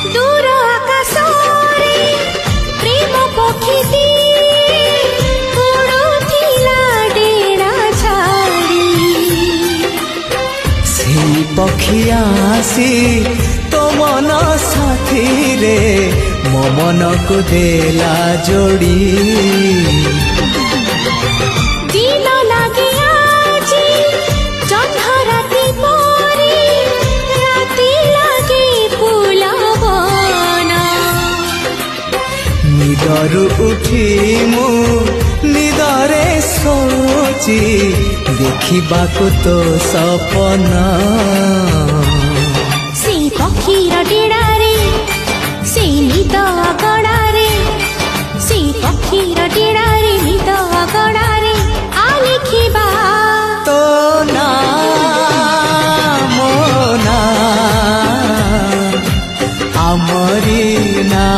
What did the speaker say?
दूर आकाशरे प्रेम पक्षी उड़ुथिला डेरा छाड़ी सेई पक्षी आसी तो मन साथी रे मो मन को देला जोड़ी दिन लागे आजी जह्न राति परे राति लागे फुलवन निदरु उठी मु निदरे सोची देखिबाको तो सपना से पक्षीर डेडारे से निद गड़ारे से पक्षीर डेडारे निद गड़ारे आ लिखिबा तो ना मो ना आमरी ना।